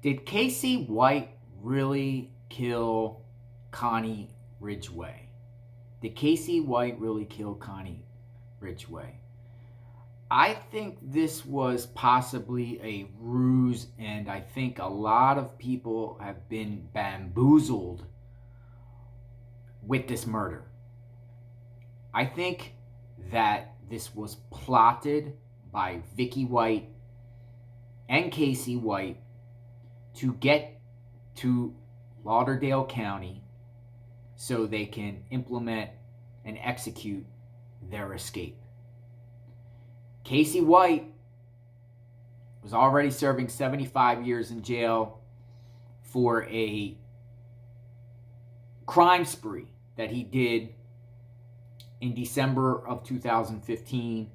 Did Casey White really kill Connie Ridgeway? Did Casey White really kill Connie Ridgeway? I think this was possibly a ruse, and I think a lot of people have been bamboozled with this murder. I think that this was plotted by Vicky White and Casey White to get to Lauderdale County so they can implement and execute their escape. Casey White was already serving 75 years in jail for a crime spree that he did in December of 2015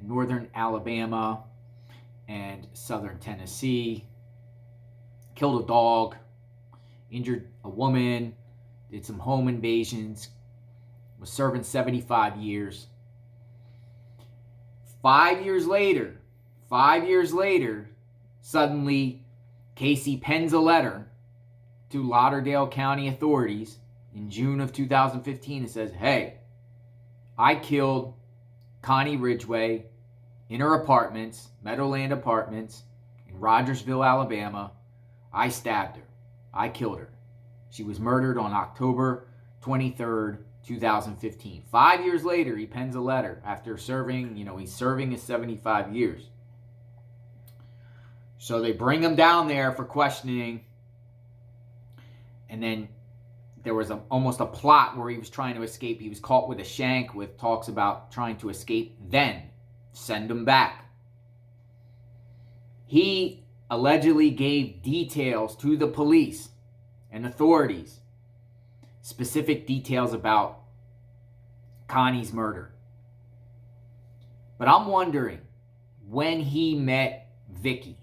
in northern Alabama and southern Tennessee. Killed a dog, injured a woman, did some home invasions, was serving 75 years. 5 years later, suddenly Casey pens a letter to Lauderdale County authorities in June of 2015 and says, hey, I killed Connie Ridgeway in her apartments, Meadowland Apartments in Rogersville, Alabama. I stabbed her. I killed her. She was murdered on October 23rd, 2015. 5 years later, he pens a letter after serving, he's serving his 75 years. So they bring him down there for questioning. And then there was almost a plot where he was trying to escape. He was caught with a shank with talks about trying to escape. Then send him back. He allegedly gave details to the police and authorities, specific details about Connie's murder. But I'm wondering when he met Vicky,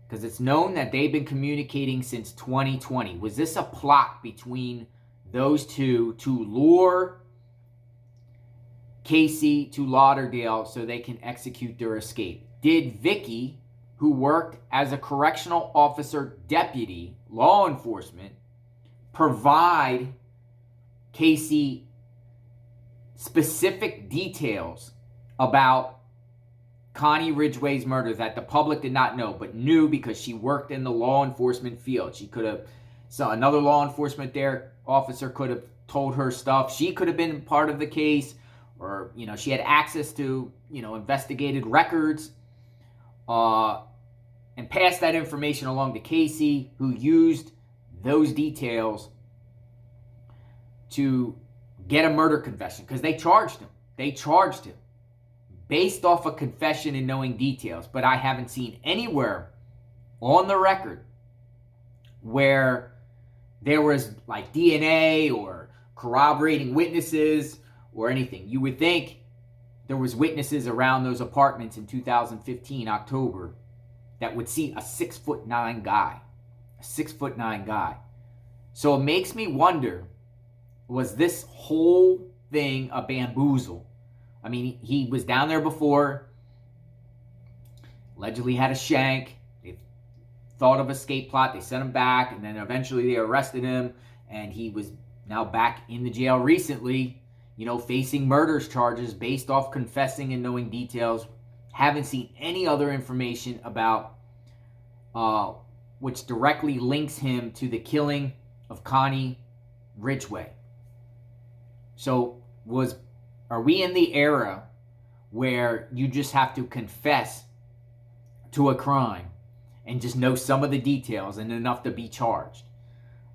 because it's known that they've been communicating since 2020. Was this a plot between those two to lure Casey to Lauderdale so they can execute their escape? Did Vicky, who worked as a correctional officer deputy, law enforcement, provide Casey specific details about Connie Ridgeway's murder that the public did not know, but knew because she worked in the law enforcement field? She could have, so another law enforcement officer could have told her stuff. She could have been part of the case, or, she had access to, investigated records, and passed that information along to Casey, who used those details to get a murder confession, because they charged him. They charged him based off a confession and knowing details. But I haven't seen anywhere on the record where there was like DNA or corroborating witnesses or anything. You would think there was witnesses around those apartments in 2015 October that would see a 6'9" guy. A 6'9" guy. So it makes me wonder, was this whole thing a bamboozle? I mean, he was down there before, allegedly had a shank. They thought of escape plot. They sent him back, and then eventually they arrested him, and he was now back in the jail recently, facing murder charges based off confessing and knowing details. Haven't seen any other information about which directly links him to the killing of Connie Ridgeway. So are we in the era where you just have to confess to a crime and just know some of the details and enough to be charged?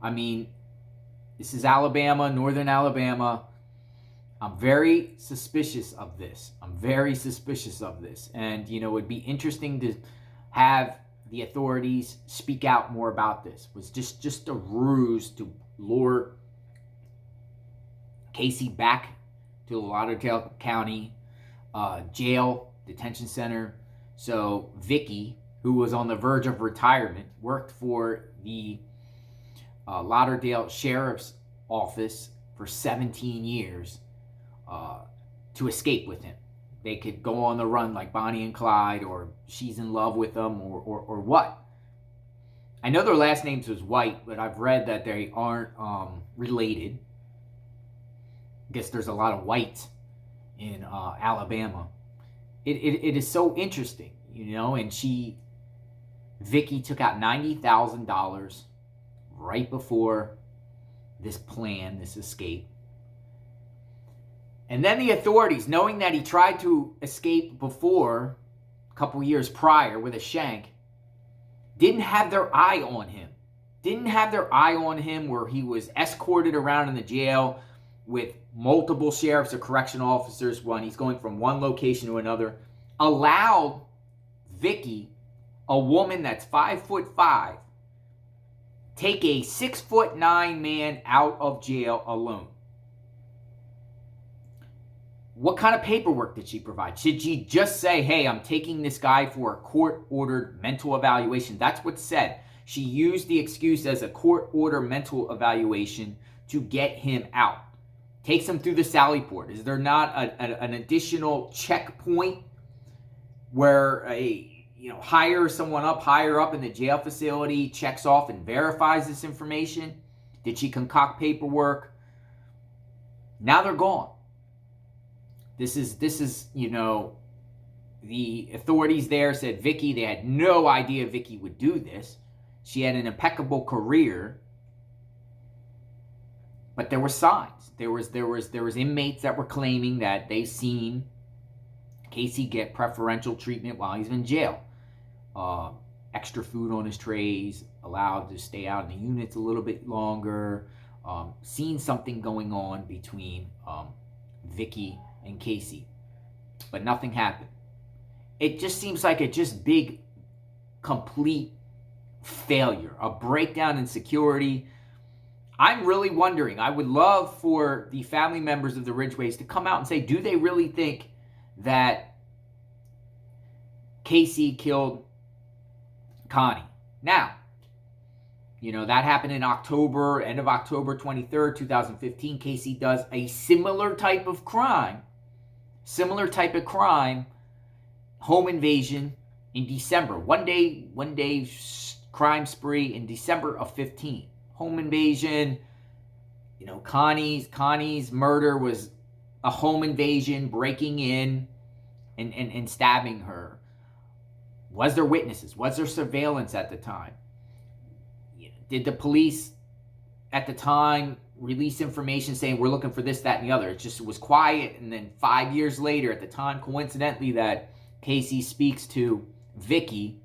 I mean, this is Alabama, northern Alabama. I'm very suspicious of this. And, it would be interesting to have the authorities speak out more about this. Was just a ruse to lure Casey back to the Lauderdale County jail, detention center. So Vicky, who was on the verge of retirement, worked for the Lauderdale Sheriff's Office for 17 years to escape with him. They could go on the run like Bonnie and Clyde, or she's in love with them, or what. I know their last names was White, but I've read that they aren't related. I guess there's a lot of whites in Alabama. It is so interesting, and Vicky took out $90,000 right before this plan, this escape. And then the authorities, knowing that he tried to escape before, a couple years prior with a shank, didn't have their eye on him. Didn't have their eye on him where he was escorted around in the jail with multiple sheriffs or correctional officers when he's going from one location to another. Allowed Vicky, a woman that's 5'5", take a 6'9" man out of jail alone. What kind of paperwork did she provide? Should she just say, hey, I'm taking this guy for a court-ordered mental evaluation? That's what's said. She used the excuse as a court-ordered mental evaluation to get him out. Takes him through the Sally Port. Is there not an additional checkpoint where hire someone up, higher up in the jail facility, checks off and verifies this information? Did she concoct paperwork? Now they're gone. This is the authorities there said Vicky, they had no idea Vicky would do this. She had an impeccable career. But there were signs. There was inmates that were claiming that they've seen Casey get preferential treatment while he's in jail. Extra food on his trays, allowed to stay out in the units a little bit longer. Seen something going on between Vicky and Casey, but nothing happened. It just seems like a just big, complete failure, a breakdown in security. I'm really wondering, I would love for the family members of the Ridgeways to come out and say, do they really think that Casey killed Connie? Now, that happened in October, end of October 23rd, 2015. Casey does a similar type of crime, home invasion in December. One day crime spree in December of 15. Home invasion. Connie's murder was a home invasion, breaking in and stabbing her. Was there witnesses? Was there surveillance at the time? Did the police at the time release information saying we're looking for this, that, and the other? It was quiet, and then 5 years later, at the time, coincidentally, that Casey speaks to Vicky,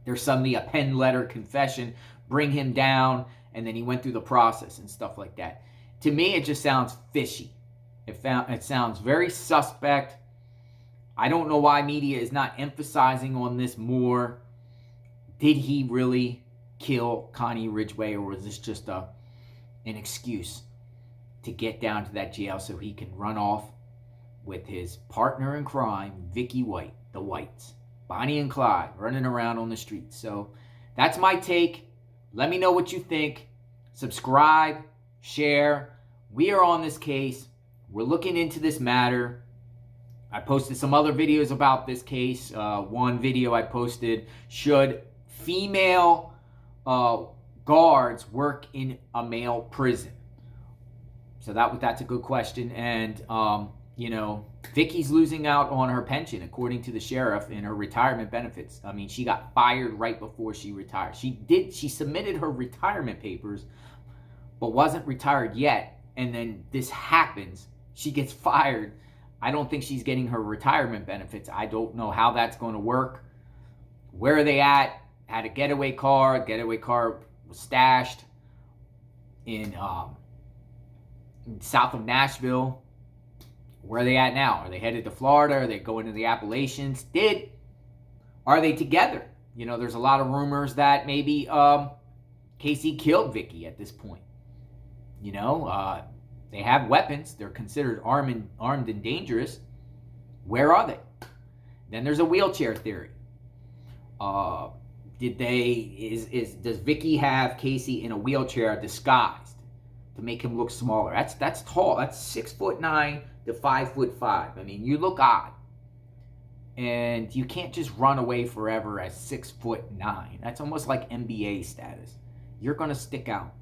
there's suddenly a pen letter confession, bring him down, and then he went through the process and stuff like that. To me, it just sounds fishy. It sounds very suspect. I don't know why media is not emphasizing on this more. Did he really kill Connie Ridgeway, or was this just an excuse to get down to that jail so he can run off with his partner in crime, Vicky White, the Whites, Bonnie and Clyde, running around on the streets? So that's my take. Let me know what you think. Subscribe, share. We are on this case. We're looking into this matter. I posted some other videos about this case. One video I posted, should female guards work in a male prison? So that's a good question. And Vicky's losing out on her pension, according to the sheriff, in her retirement benefits. I mean, she got fired right before she retired. She submitted her retirement papers, but wasn't retired yet. And then this happens. She gets fired. I don't think she's getting her retirement benefits. I don't know how that's going to work. Where are they at? Had a getaway car. Getaway car was stashed in south of Nashville. Where are they at now? Are they headed to Florida? Are they going to the Appalachians? Are they together? There's a lot of rumors that maybe Casey killed Vicky at this point. They have weapons. They're considered armed and dangerous. Where are they? Then there's a wheelchair theory. Does Vicky have Casey in a wheelchair disguised to make him look smaller? That's tall. That's 6'9" to 5'5". I mean, you look odd. And you can't just run away forever as 6'9". That's almost like NBA status. You're going to stick out.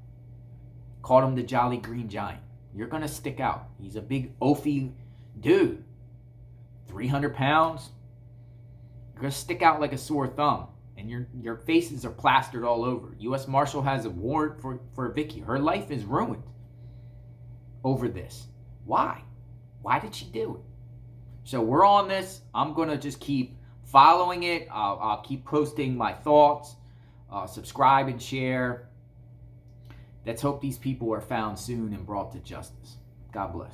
Called him the Jolly Green Giant. You're going to stick out. He's a big oafy dude. 300 pounds. You're going to stick out like a sore thumb. And your faces are plastered all over. U.S. Marshal has a warrant for Vicky. Her life is ruined over this. Why? Why did she do it? So we're on this. I'm going to just keep following it. I'll keep posting my thoughts. Subscribe and share. Let's hope these people are found soon and brought to justice. God bless.